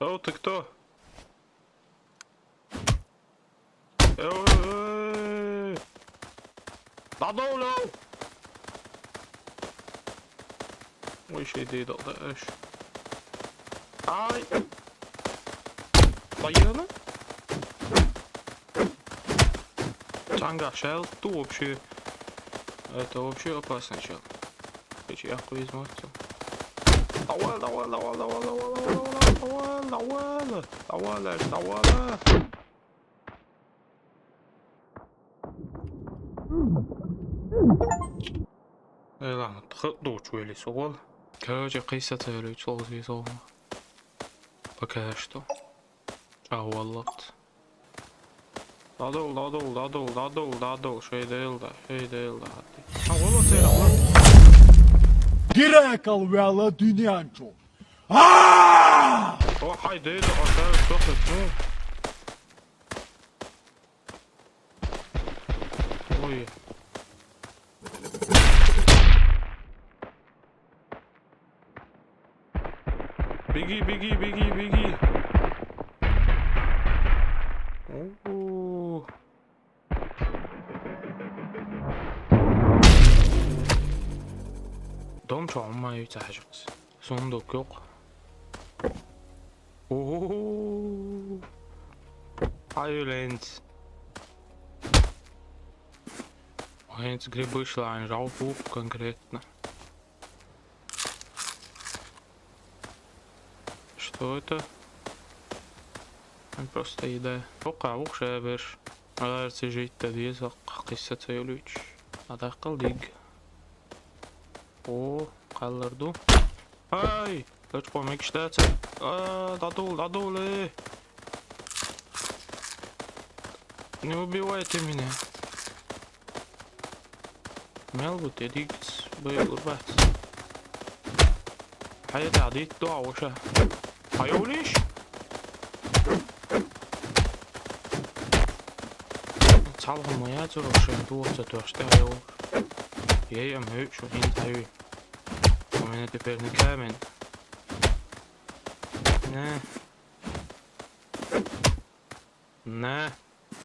О, ты кто? Надолу! Ой, şey değil oldu. Ай! Поехали? Чанга шел, ту вообще. Это вообще опасный чел. Я хуй изморозил. Давай, давай, давай, давай, давай, давай, давай, давай, давай, давай. لا تخطوا شوي سوال كاجي قصة تلو تلوزي صوما بكاشتو والله دادول شي ديل ده والله سير الله Direkt al vela dünyanço. هو حي ديل عشان تخلص مو اوه بيجي اوه Dom çalmayı tercihimiz. Sonduk yok. Ooo. Violent. Violent грибы шлайн, жалпу конкретно. Что это? Просто еда. Пока укшабер. Аларцы жить-то дезак кissa söylüç. Adak kıldık. О, қалдырду. Ай, лучше помог штат. Дадул. Не убивайте меня. Мелбут, едигс, бейгурбат. Haydi hadi dua oşa. Hayoliş. Çalgılmaya çalışıyorum. Duvarsa törste hayol. Yeyem höy şu hint hayol. ومن تفرن كامل. نه